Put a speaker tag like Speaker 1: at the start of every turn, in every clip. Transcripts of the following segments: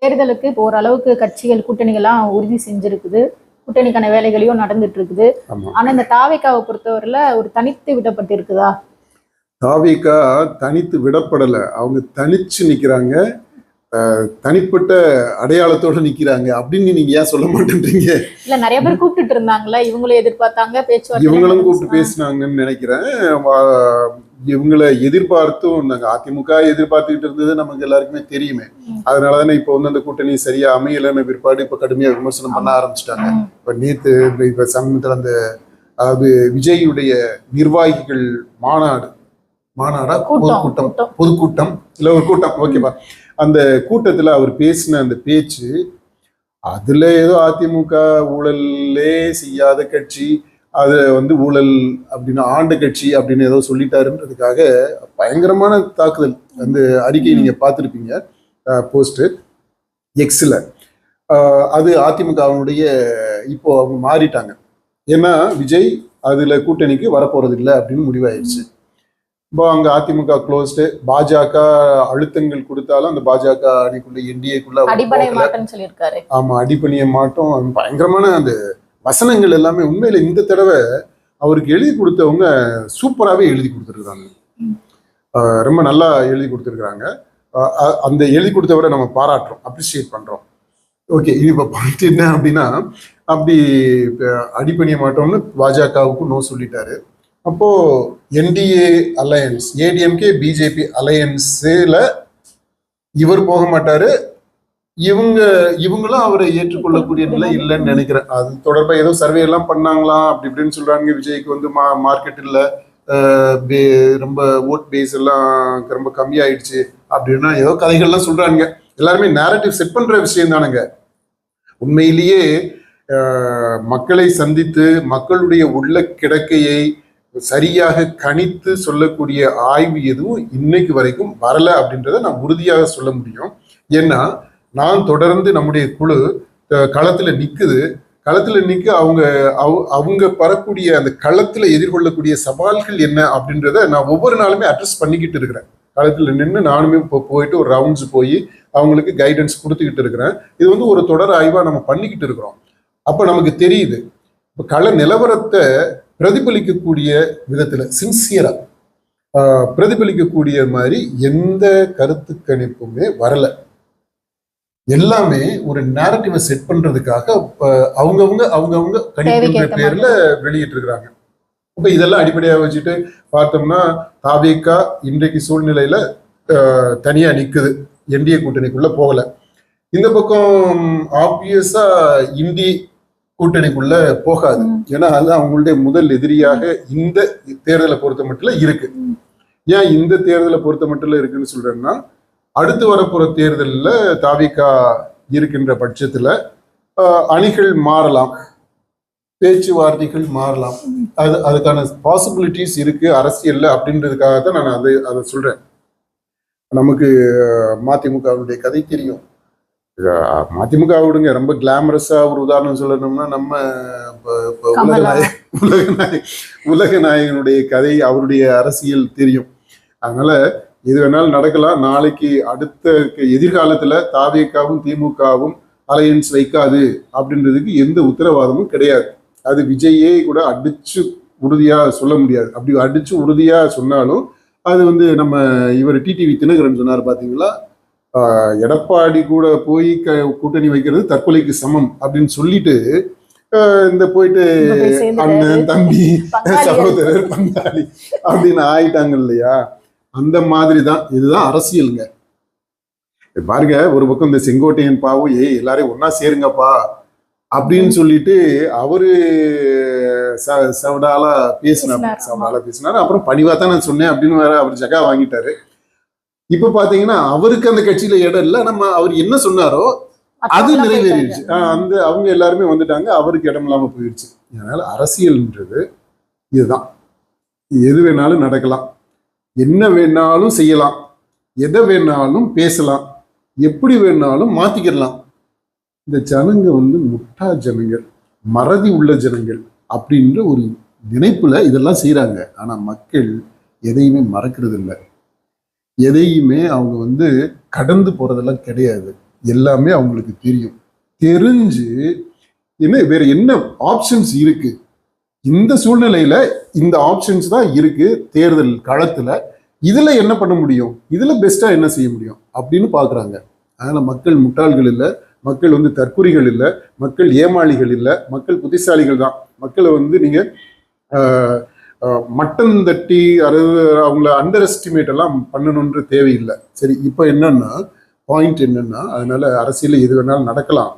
Speaker 1: தேர்தலுக்கு இப்போ ஓரளவுக்கு கட்சிகள் கூட்டணிகள்லாம் உறுதி செஞ்சிருக்குது. கூட்டணிக்கான வேலைகளையும் நடந்துட்டு இருக்குது. ஆனா இந்த தாவேகாவை பொறுத்தவரையில ஒரு தனித்து விடப்பட்டு இருக்குதா?
Speaker 2: தாவேகா தனித்து விடப்படல. அவங்க தனிச்சு நிக்கிறாங்க, தனிப்பட்ட அடையாளத்தோட நிக்கிறாங்க அப்படின்னு நீங்க ஏன் சொல்ல மாட்டேன்றீங்க?
Speaker 1: இல்ல நிறைய பேர் கூப்பிட்டு இருந்தாங்களா, இவங்களும் எதிர்பார்த்தாங்க, பேச்சுவார்த்தை
Speaker 2: இவங்களும் கூப்பிட்டு பேசினாங்கன்னு நினைக்கிறேன். இவங்களை எதிர்பார்த்தும் நாங்க அதிமுக எதிர்பார்த்துக்கிட்டு இருந்தது நமக்கு எல்லாருக்குமே தெரியுமே. அதனாலதானே இப்ப வந்து அந்த கூட்டணி சரியா அமையலன்னு பிற்பாடு இப்ப கடுமையா விமர்சனம் பண்ண ஆரம்பிச்சிட்டாங்க. இப்ப நேத்து இப்ப சமீபத்தில் அந்த அதாவது விஜயுடைய நிர்வாகிகள் மாநாடா பொதுக்கூட்டம் இல்ல ஒரு கூட்டம், ஓகேவா, அந்த கூட்டத்துல அவர் பேசின அந்த பேச்சு, அதுல ஏதோ அதிமுக ஊழலே செய்யாத கட்சி, அது வந்து ஊழல் அப்படின்னு ஆண்ட கட்சி அப்படின்னு ஏதோ சொல்லிட்டாருன்றதுக்காக பயங்கரமான தாக்குதல். அந்த அறிக்கையை நீங்க பார்த்துருப்பீங்க, போஸ்ட் எக்ஸ்ல. அது அதிமுகவுடைய இப்போ அவங்க மாறிட்டாங்க. ஏன்னா விஜய் அதுல கூட்டணிக்கு வரப்போறது இல்லை அப்படின்னு முடிவாயிடுச்சு. இப்போ அங்க அதிமுக க்ளோஸ்டு, பாஜக அழுத்தங்கள் கொடுத்தாலும் அந்த பாஜக அணிக்குள்ள என்டிஏக்குள்ள ஆமா அடிப்பணிய மாட்டோம். பயங்கரமான அந்த வசனங்கள் எல்லாமே உண்மையில இந்த தடவை அவருக்கு எழுதி கொடுத்தவங்க சூப்பராகவே எழுதி கொடுத்துருக்காங்க, ரொம்ப நல்லா எழுதி கொடுத்துருக்காங்க. அந்த எழுதி கொடுத்தவரை நம்ம பாராட்டுறோம், அப்ரிசியேட் பண்றோம். ஓகே, இது இப்போ பாயிண்ட் என்ன அப்படின்னா, அப்படி அடிப்பணிய மாட்டோம்னு பாஜகவுக்கும் நோ சொல்லிட்டாரு. அப்போ என்டிஏ அலையன்ஸ், ஏடிஎம்கே பிஜேபி அலையன்ஸ்ல இவர் போக மாட்டாரு, இவங்களும் அவரை ஏற்றுக்கொள்ளக்கூடிய நிலை இல்லைன்னு நினைக்கிறேன். அது தொடர்பா ஏதோ சர்வே எல்லாம் பண்ணாங்களாம், அப்படி இப்படின்னு சொல்றாங்க. விஜய்க்கு வந்து மார்க்கெட் இல்லை, ரொம்ப ஓட் பேஸ் எல்லாம் ரொம்ப கம்மியாயிடுச்சு அப்படின்னா ஏதோ கதைகள்லாம் சொல்றாங்க. எல்லாருமே நேரட்டிவ் செட் பண்ற விஷயம் தானுங்க. உண்மையிலேயே மக்களை சந்தித்து மக்களுடைய உள்ள கிடக்கையை சரியாக கணித்து சொல்லக்கூடிய ஆய்வு எதுவும் இன்னைக்கு வரைக்கும் வரல அப்படின்றத நான் உறுதியாக சொல்ல முடியும். ஏன்னா நான் தொடர்ந்து நம்முடைய குழு களத்துல நிக்குது, களத்துல நிக்க அவங்க பெறக்கூடிய அந்த களத்துல எதிர்கொள்ளக்கூடிய சவால்கள் என்ன அப்படின்றத நான் ஒவ்வொரு நாளுமே அட்ரஸ் பண்ணிக்கிட்டு இருக்கிறேன். களத்துல நின்று நானுமே போயிட்டு ஒரு ரவுண்ட்ஸ் போய் அவங்களுக்கு கைடன்ஸ் கொடுத்துக்கிட்டு இருக்கிறேன். இது வந்து ஒரு தொடர் ஆய்வா நம்ம பண்ணிக்கிட்டு இருக்கிறோம். அப்ப நமக்கு தெரியுது, இப்ப கள நிலவரத்தை பிரதிபலிக்கக்கூடிய விதத்துல சின்சியரா பிரதிபலிக்கக்கூடிய மாதிரி எந்த கருத்து கணிப்புமே வரல. எல்லாமே ஒரு நேரட்டிவை செட் பண்றதுக்காக அவங்கவுங்க கணிப்புன்ற பேர்ல வெளியிட்டு இருக்கிறாங்க. இப்ப இதெல்லாம் அடிப்படையாக வச்சுட்டு பார்த்தோம்னா தாவேகா இன்றைக்கு சூழ்நிலையில தனியா நிக்குது, என்டிஏ கூட்டணிக்குள்ள போகல. இந்த பக்கம் ஆப்வியஸா இந்தி கூட்டணிக்குள்ள போகாது. ஏன்னா அது அவங்களுடைய முதல் எதிரியாக இந்த தேர்தலை பொறுத்த மட்டும் இருக்கு. ஏன் இந்த தேர்தலை பொறுத்த மட்டும் இருக்குன்னு சொல்றேன்னா, அடுத்து வரப்போற தேர்தலில் தாவேகா இருக்கின்ற பட்சத்துல அணிகள் மாறலாம், பேச்சுவார்த்தைகள் மாறலாம், அதுக்கான பாசிபிலிட்டிஸ் இருக்கு அரசியல்ல அப்படின்றதுக்காக தான் நான் அதை சொல்றேன். நமக்கு மதிமுகவுடைய கதை தெரியும். மதிமுக விடுங்க, ரொம்ப கிளாமரஸா ஒரு உதாரணம் சொல்லணும்னா நம்ம உலக நாயகனுடைய கதை, அவருடைய அரசியல் தெரியும். அதனால எது வேணாலும் நடக்கலாம். நாளைக்கு அடுத்த எதிர்காலத்துல தாவேகாவும் திமுகவும் அலையன்ஸ் வைக்காது அப்படின்றதுக்கு எந்த உத்தரவாதமும் கிடையாது. அது விஜயே கூட அடிச்சு உறுதியா சொல்ல முடியாது. அப்படி அடிச்சு உறுதியா சொன்னாலும் அது வந்து நம்ம இவர் டிடிவி தினகரன் சொன்னார் பாத்தீங்களா, எடப்பாடி கூட போய் கூட்டணி வைக்கிறது தற்கொலைக்கு சமம் அப்படின்னு சொல்லிட்டு இந்த போயிட்டு அண்ணன் தம்பி சகோதரர் பங்காளி அப்படின்னு ஆயிட்டாங்க இல்லையா. அந்த மாதிரிதான் இதுதான் அரசியலுங்க. பாருங்க, ஒரு பக்கம் இந்த செங்கோட்டையன் பாவும் எல்லாரையும் ஒன்னா சேருங்கப்பா அப்படின்னு சொல்லிட்டு அவரு சவடாலா பேசினாரு. அப்புறம் பணிவா தான் நான் சொன்னேன் அப்படின்னு வேற அவர் ஜகா வாங்கிட்டாரு. இப்ப பாத்தீங்கன்னா அவருக்கு அந்த கட்சியில இடம் இல்ல, நம்ம அவர் என்ன சொன்னாரோ அது நிறைவேறிடுச்சு. அவங்க எல்லாருமே வந்துட்டாங்க, அவருக்கு இடம் இல்லாம போயிடுச்சு. அதனால அரசியல்ன்றது இதுதான். எது வேணாலும் நடக்கலாம், என்ன வேணாலும் செய்யலாம், எதை வேணாலும் பேசலாம், எப்படி வேணாலும் மாத்திக்கிடலாம். இந்த ஜனங்க வந்து முட்டா ஜனங்கள், மறதி உள்ள ஜனங்கள் அப்படின்ற ஒரு நினைப்புல இதெல்லாம் செய்யறாங்க. ஆனா மக்கள் எதையுமே மறக்கிறது இல்லை, எதையுமே அவங்க வந்து கடந்து போறதெல்லாம் கிடையாது. எல்லாமே அவங்களுக்கு தெரியும். தெரிஞ்சு வேற என்ன ஆப்ஷன்ஸ் இருக்கு, இந்த சூழ்நிலையில இந்த ஆப்ஷன்ஸ் தான் இருக்கு தேர்தல் களத்துல, இதுல என்ன பண்ண முடியும், இதுல பெஸ்டா என்ன செய்ய முடியும் அப்படின்னு பாக்குறாங்க. அதனால மக்கள் முட்டாள்கள் இல்லை, மக்கள் தற்குறிகள் இல்லை, மக்கள் ஏமாளிகள் இல்லை, மக்கள் புத்திசாலிகள் தான். மக்களை நீங்க மட்டம் தட்டி அவங்கள அண்டர் எஸ்டிமேட் எல்லாம் பண்ணணுன்ற தேவையில்லை. சரி, இப்போ என்னன்னா பாயிண்ட் என்னன்னா, அதனால அரசியல் எது வேணாலும் நடக்கலாம்.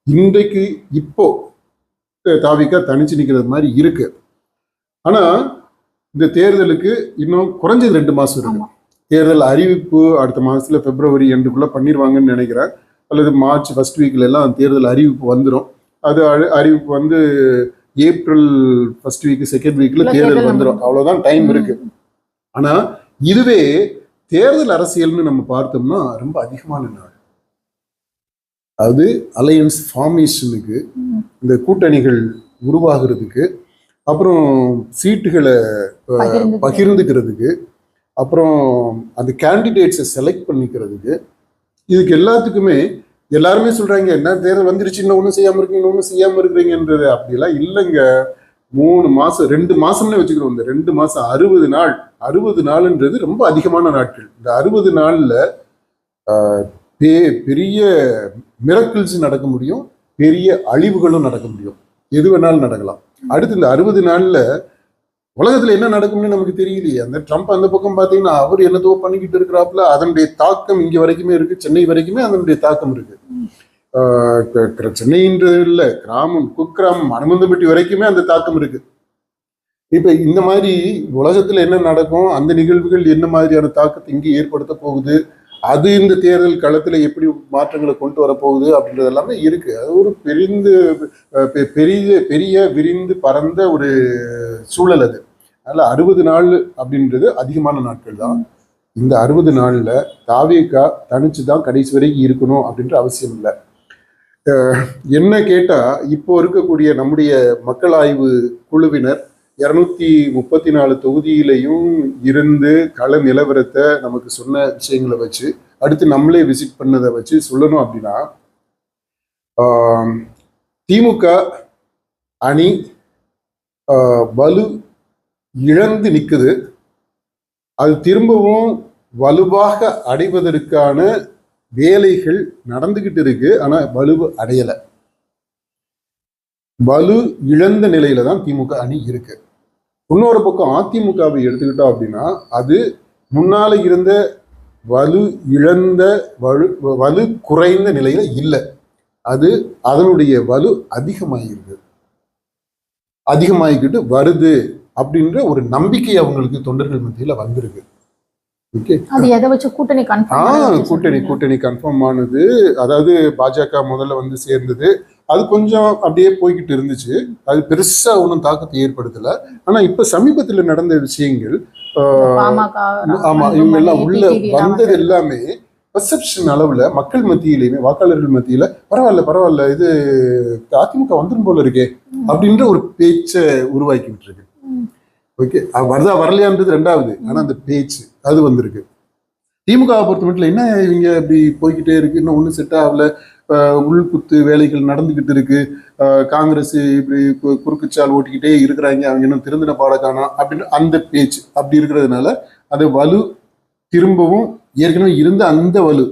Speaker 2: இன்றைக்கு இப்போ தாவிக்கா தனிச்சு நிற்கிறது மாதிரி இருக்கு. ஆனா இந்த தேர்தலுக்கு இன்னும் குறைஞ்சது 2 மாசம் இருக்கு. தேர்தல் அறிவிப்பு அடுத்த மாசத்துல பிப்ரவரி எண்டுக்குள்ள பண்ணிடுவாங்கன்னு நினைக்கிறேன், அல்லது மார்ச் ஃபர்ஸ்ட் வீக்ல எல்லாம் தேர்தல் அறிவிப்பு வந்துடும். அது அறிவிப்பு ஏப்ரல் ஃபர்ஸ்ட் வீக் செகண்ட் வீக்ல தேர்தல் வந்துடும். அவ்வளவுதான் டைம் இருக்கு. ஆனா இதுவே தேர்தல் அரசியல்னு நம்ம பார்த்தோம்னா ரொம்ப அதிகமான நாள். அது அலையன்ஸ் ஃபார்மேஷனுக்கு, இந்த கூட்டணிகள் உருவாகிறதுக்கு, அப்புறம் சீட்டுகளை பகிர்ந்துக்கிறதுக்கு, அப்புறம் அந்த கேண்டிடேட்ஸை செலக்ட் பண்ணிக்கிறதுக்கு, இதுக்கு எல்லாத்துக்குமே எல்லாருமே சொல்றாங்க என்ன தேர்தல் வந்துருச்சு, இன்னும் ஒன்றும் செய்யாம இருக்கீங்க, இன்னும் ஒன்றும் செய்யாம இருக்கிறீங்கன்றது. அப்படிலாம் இல்லைங்க. 3 மாசம் 2 மாசம்னு வச்சுக்கிறோம். இந்த 2 மாசம் 60 நாள், 60 நாள்ன்றது ரொம்ப அதிகமான நாட்கள். இந்த 60 நாள்ல பெரிய மிரக்கிள்ஸ் நடக்க முடியும், பெரிய அழிவுகளும் நடக்க முடியும், எது வேணாலும் நடக்கலாம். அடுத்து இந்த 60 நாள்ல உலகத்துல என்ன நடக்கும்னு நமக்கு தெரியலையே. அந்த ட்ரம்ப் அந்த பக்கம் பாத்தீங்கன்னா அவர் என்னதோ பண்ணிக்கிட்டு இருக்கிறாப்புல, அதனுடைய தாக்கம் இங்க வரைக்குமே இருக்கு, சென்னை வரைக்குமே அதனுடைய தாக்கம் இருக்கு. சென்னைன்றது இல்ல, கிராமம், குக்கிராமம், அனுமந்தப்பட்டி வரைக்குமே அந்த தாக்கம் இருக்கு. இப்ப இந்த மாதிரி உலகத்துல என்ன நடக்கும், அந்த நிகழ்வுகள் என்ன மாதிரியான தாக்கத்தை இங்கே ஏற்படுத்த போகுது, அது இந்த தேர்தல் களத்துல எப்படி மாற்றங்களை கொண்டு வரப்போகுது அப்படின்றது எல்லாமே இருக்கு. அது ஒரு பெரிய விரிந்து பரந்த ஒரு சூழல் அது. அதனால 60 நாள் அப்படின்றது அதிகமான நாட்கள் தான். இந்த 60 நாள்ல தாவேகா தனிச்சுதான் கடைசி வரைக்கும் இருக்கணும் அப்படின்ற அவசியம் இல்லை. என்ன கேட்டா, இப்போ இருக்கக்கூடிய நம்முடைய மக்கள் ஆய்வு குழுவினர் 234 தொகுதியிலையும் இருந்து கள நிலவரத்தை நமக்கு சொன்ன விஷயங்களை வச்சு, அடுத்து நம்மளே விசிட் பண்ணதை வச்சு சொல்லணும் அப்படின்னா, திமுக அணி வலு இழந்து நிற்குது. அது திரும்பவும் வலுவாக அடைவதற்கான வேலைகள் நடந்துகிட்டு இருக்கு. ஆனா வலுவு அடையலை. வலு இழந்த நிலையில தான் திமுக அணி இருக்கு. இன்னொரு பக்கம் அதிமுகவை எடுத்துக்கிட்டோம் அப்படின்னா, அது முன்னால இருந்த வலு இழந்த வலு குறைந்த நிலையில இல்லை. அது அதனுடைய வலு அதிகமாகிக்கிட்டு வருது அப்படின்ற ஒரு நம்பிக்கை அவங்களுக்கு தொண்டர்கள் மத்தியில வந்திருக்கு. கூட்டணி கன்ஃபார்ம் ஆனது. அதாவது பாஜக முதல்ல சேர்ந்தது, அது கொஞ்சம் அப்படியே போய்கிட்டு இருந்துச்சு, அது பெருசா ஒன்றும் தாக்கத்தை ஏற்படுத்தல. ஆனா இப்ப சமீபத்துல நடந்த விஷயங்கள், ஆமா, இவங்க எல்லாம் உள்ள வந்தது எல்லாமே பெர்செப்ஷன் அளவுல மக்கள் மத்தியிலையுமே, வாக்காளர்கள் மத்தியில பரவாயில்ல இது அதிமுக வந்துடும் போல இருக்கே அப்படின்ற ஒரு பேச்சை உருவாக்கி விட்டுருக்கு. ஓகே, வருதா வரலையான்றது ரெண்டாவது. ஆனா அந்த பேச்சு அது வந்திருக்கு. திமுகவை பொறுத்த மட்டும் என்ன இவங்க இப்படி போய்கிட்டே இருக்கு, இன்னும் ஒன்றும் செட் ஆகல, உள்குத்து வேலைகள் நடந்துகிட்டு இருக்கு, காங்கிரஸ் இப்படி குறுக்குச்சால் ஓட்டிக்கிட்டே இருக்கிறாங்க, அவங்க இன்னும் திருந்தின பாடக்கானா அப்படின்னு அந்த பேச்சு அப்படி இருக்கிறதுனால அது வலு திரும்பவும் ஏற்கனவே இருந்த அந்த வலு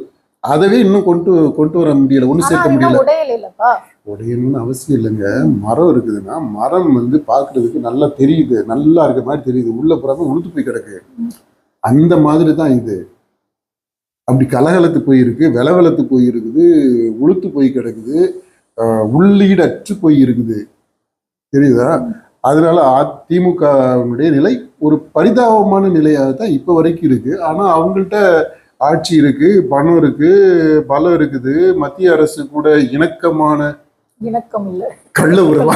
Speaker 2: அதவே இன்னும் கொண்டு வர முடியல, ஒன்றும் சேர்க்க முடியல. உடையணும்னு அவசியம் இல்லைங்க. மரம் இருக்குதுன்னா மரம் பாக்குறதுக்கு நல்லா தெரியுது, நல்லா இருக்க மாதிரி தெரியுது, உள்ள புறாம உளுத்து போய் கிடக்கு. அந்த மாதிரி தான் இது. அப்படி கலகலத்து போயிருக்கு, விலவலத்து போயிருக்குது, உளுத்து போய் கிடக்குது, உள்ளீடற்று போய் இருக்குது, தெரியுதா? அதனால அதிமுகவுடைய நிலை ஒரு பரிதாபமான நிலையாக தான் இப்ப வரைக்கும் இருக்கு. ஆனா அவங்கள்ட்ட ஆட்சி இருக்கு, பணம் இருக்கு, பலம் இருக்குது, மத்திய அரசு கூட இணக்கம் இல்ல, கள்ள உறவா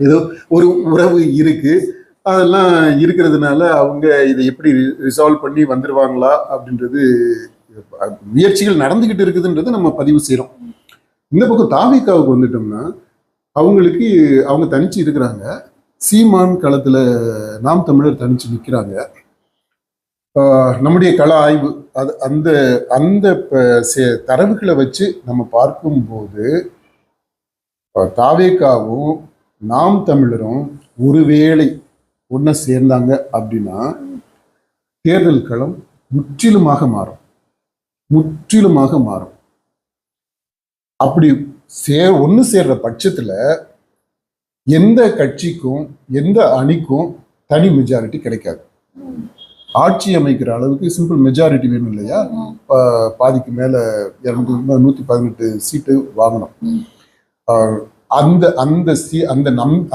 Speaker 2: ஏதோ ஒரு உறவு இருக்கு. அதெல்லாம் இருக்கிறதுனால அவங்க இதை எப்படி ரிசால்வ் பண்ணி வந்துருவாங்களா அப்படின்றது முயற்சிகள் நடந்துகிட்டு இருக்குதுன்றது நம்ம பதிவு செய்யறோம். இந்த பக்கம் தாவேகாவுக்கு வந்துட்டோம்னா, அவங்க தனிச்சு இருக்கிறாங்க. சீமான் களத்துல நாம் தமிழர் தனிச்சு நிற்கிறாங்க. நம்முடைய கள ஆய்வு அந்த அந்த தரவுகளை வச்சு நம்ம பார்க்கும்போது தாவேகாவும் நாம் தமிழரும் ஒருவேளை ஒன்றை சேர்ந்தாங்க அப்படின்னா தேர்தல் களம் முற்றிலுமாக மாறும். அப்படி ஒன்று சேர்ற பட்சத்துல எந்த கட்சிக்கும் எந்த அணிக்கும் தனி மெஜாரிட்டி கிடைக்காது. ஆட்சி அமைக்கிற அளவுக்கு சிம்பிள் மெஜாரிட்டி வேணும் இல்லையா? பாதிக்கு மேல 118 சீட்டு வாங்கணும். அந்த அந்த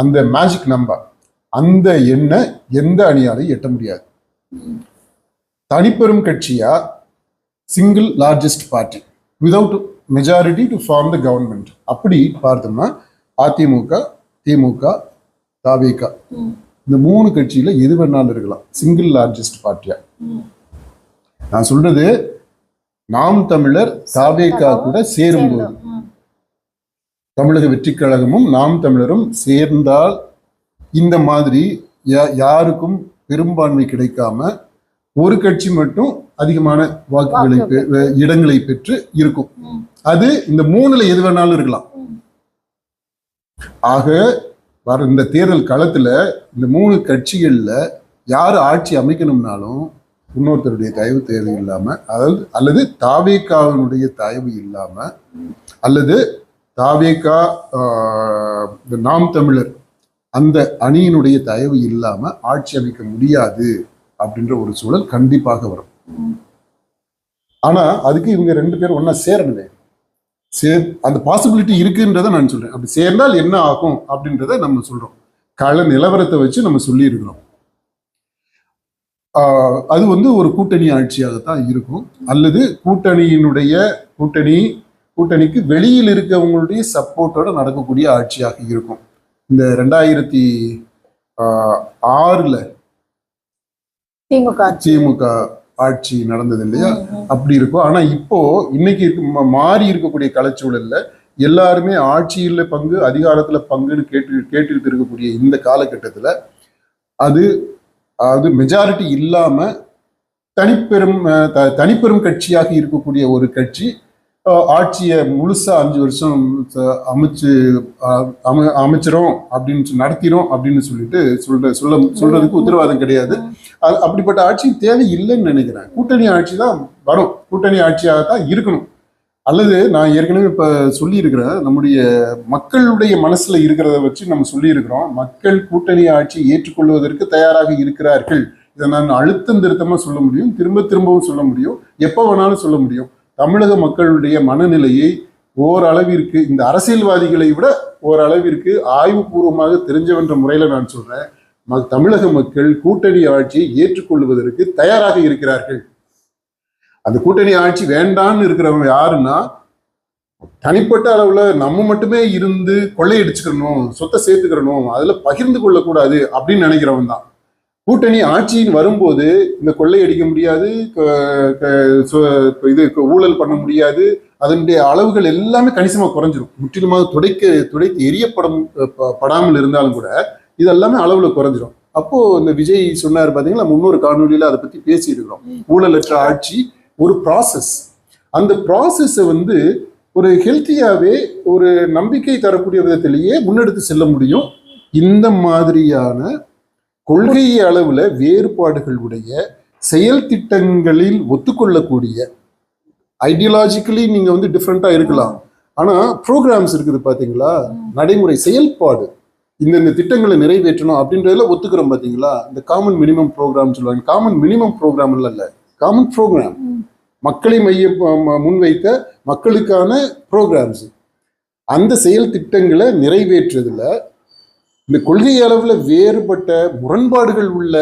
Speaker 2: அந்த மேஜிக் நம்பர், அந்த எண்ணை எந்த அணியாலையும் எட்ட முடியாது. தனிப்பெரும் கட்சியா single largest party without majority to form the government அப்படி பார்த்தோம்னா அதிமுக, திமுக, தாவேகா இந்த 3 கட்சியில எது வேணாலும் இருக்கலாம் சிங்கிள் லார்ஜஸ்ட் பார்ட்டியா. நான் சொல்றது நாம் தமிழர் தாவேகா கூட சேரும்போது, தமிழக வெற்றி கழகமும் நாம் தமிழரும் சேர்ந்தால் இந்த மாதிரி யாருக்கும் பெரும்பான்மை கிடைக்காம ஒரு கட்சி மட்டும் அதிகமான இடங்களை பெற்று இருக்கும். அது இந்த 3ல எது வேணாலும் இருக்கலாம். ஆக வர இந்த தேர்தல் களத்துல இந்த 3 கட்சிகள்ல யாரு ஆட்சி அமைக்கணும்னாலும் இன்னொருத்தருடைய தயவு தேவை இல்லாம, அதாவது அல்லது தாவேகாவினுடைய தயவு இல்லாம, அல்லது தாவேகா நாம் தமிழர் அந்த அணியினுடைய தயவு இல்லாம ஆட்சி அமைக்க முடியாது அப்படின்ற ஒரு சூழல் கண்டிப்பாக வரும். ஆனா அதுக்கு இவங்க 2 பேரும் ஒன்னா சேரணுமே. அந்த பாசிபிலிட்டி இருக்குன்றத நான் சொல்றேன். அப்படி சேர்ந்தால் என்ன ஆகும் அப்படின்றத நம்ம சொல்றோம். கள நிலவரத்தை வச்சு நம்ம சொல்லி இருக்கிறோம். அது ஒரு கூட்டணி ஆட்சியாகத்தான் இருக்கும். அல்லது கூட்டணிக்கு வெளியில் இருக்கவங்களுடைய சப்போர்ட்டோட நடக்கக்கூடிய ஆட்சியாக இருக்கும். இந்த 2006ல திமுக ஆட்சி நடந்தது இல்லையா, அப்படி இருக்கும். ஆனா இப்போ இன்னைக்கு மாறி இருக்கக்கூடிய கலைச்சூழல்ல எல்லாருமே ஆட்சியில பங்கு, அதிகாரத்துல பங்குன்னு கேட்டுக்கிட்டு இருக்கக்கூடிய இந்த காலகட்டத்துல அது மெஜாரிட்டி இல்லாம தனிப்பெரும் கட்சியாக இருக்கக்கூடிய ஒரு கட்சி ஆட்சியை முழுசா 5 வருஷம் அமைச்சிரும் அப்படின்னு நடத்திரும் அப்படின்னு சொல்லிட்டு சொல்றதுக்கு உத்தரவாதம் கிடையாது. அப்படிப்பட்ட ஆட்சி தேவை இல்லைன்னு நினைக்கிறேன். கூட்டணி ஆட்சி தான் வரும், கூட்டணி ஆட்சியாக தான் இருக்கணும். அல்லது நான் ஏற்கனவே இப்ப சொல்லி இருக்கிறேன், நம்முடைய மக்களுடைய மனசுல இருக்கிறத வச்சு நம்ம சொல்லி இருக்கிறோம். மக்கள் கூட்டணி ஆட்சி ஏற்றுக்கொள்வதற்கு தயாராக இருக்கிறார்கள். இதை நான் அழுத்தம் திருத்தமா சொல்ல முடியும், திரும்பவும் சொல்ல முடியும், எப்ப வேணாலும் சொல்ல முடியும். தமிழக மக்களுடைய மனநிலையை ஓரளவிற்கு, இந்த அரசியல்வாதிகளை விட ஓரளவிற்கு ஆய்வுபூர்வமாக தெரிஞ்சவென்ற முறையில நான் சொல்றேன், தமிழக மக்கள் கூட்டணி ஆட்சியை ஏற்றுக்கொள்வதற்கு தயாராக இருக்கிறார்கள். அந்த கூட்டணி ஆட்சி வேண்டான்னு இருக்கிறவங்க யாருன்னா, தனிப்பட்ட அளவுல நம்ம மட்டுமே இருந்து கொள்ளையடிச்சுக்கணும், சொத்தை சேர்த்துக்கிறணும், அதுல பகிர்ந்து கொள்ளக்கூடாது அப்படின்னு நினைக்கிறவன் தான். கூட்டணி ஆட்சியின் வரும்போது இந்த கொள்ளையடிக்க முடியாது, இது ஊழல் பண்ண முடியாது, அதனுடைய அளவுகள் எல்லாமே கணிசமா குறைஞ்சிரும். முற்றிலுமாக துடைத்து எரியப்படாமல் இருந்தாலும் கூட இதெல்லாமே அளவுல குறைஞ்சிரும். அப்போ இந்த விஜய் சொன்னார் பாத்தீங்களா, முன்னொரு காணொலியில அதை பத்தி பேசி இருக்கிறோம். ஊழலற்ற ஆட்சி ஒரு ப்ராசஸ். அந்த ப்ராசஸை ஒரு ஹெல்த்தியாவே ஒரு நம்பிக்கை தரக்கூடிய விதத்திலேயே முன்னெடுத்து செல்ல முடியும். இந்த மாதிரியான கொள்கை அளவுல வேறுபாடுகள் உடைய செயல் திட்டங்களில் ஒத்துக்கொள்ளக்கூடிய, ஐடியாலஜிக்கலி நீங்க டிஃப்ரெண்டா இருக்கலாம், ஆனா ப்ரோக்ராம்ஸ் இருக்குது பாத்தீங்களா, நடைமுறை செயல்பாடு, இந்த திட்டங்களை நிறைவேற்றணும் அப்படின்றதுல ஒத்துக்கிறோம் பாத்தீங்களா. இந்த காமன் மினிமம் ப்ரோக்ராம் சொல்லுவாங்க. காமன் மினிமம் ப்ரோக்ராம் இல்ல, காமன் ப்ரோக்ராம், மக்களை முன்வைத்த மக்களுக்கான ப்ரோக்ராம்ஸ். அந்த செயல் திட்டங்களை நிறைவேற்றுறதுல இந்த கொள்கை அளவுல வேறுபட்ட முரண்பாடுகள் உள்ள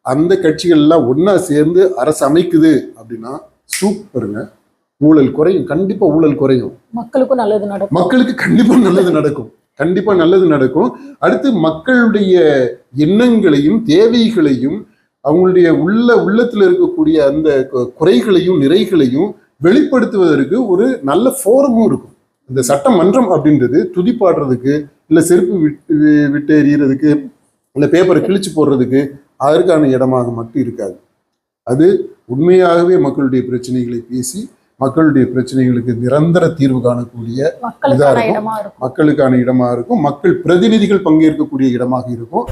Speaker 2: அந்த கட்சிகள் எல்லாம் ஒன்னா சேர்ந்து அரசு அமைக்குது அப்படின்னா சூப்பருங்க. ஊழல் குறையும், கண்டிப்பா ஊழல் குறையும், மக்களுக்கும் நல்லது நடக்கும், மக்களுக்கு கண்டிப்பா நல்லது நடக்கும். அடுத்து மக்களுடைய எண்ணங்களையும் தேவைகளையும் அவங்களுடைய உள்ளத்துல இருக்கக்கூடிய அந்த குறைகளையும் நிறைகளையும் வெளிப்படுத்துவதற்கு ஒரு நல்ல ஃபோரமும் இருக்கும். இந்த சட்டமன்றம் அப்படின்றது துதிப்பாடுறதுக்கு, இல்லை செருப்பு விட்டு எறியறதுக்கு, இல்லை பேப்பரை கிழிச்சு போடுறதுக்கு அதற்கான இடமாக மட்டும் இருக்காது. அது உண்மையாகவே மக்களுடைய பிரச்சனைகளை பேசி மக்களுடைய பிரச்சனைகளுக்கு நிரந்தர தீர்வு காணக்கூடிய இதா இருக்கும், மக்களுக்கான இடமா இருக்கும், மக்கள் பிரதிநிதிகள் பங்கேற்கக்கூடிய இடமாக இருக்கும்.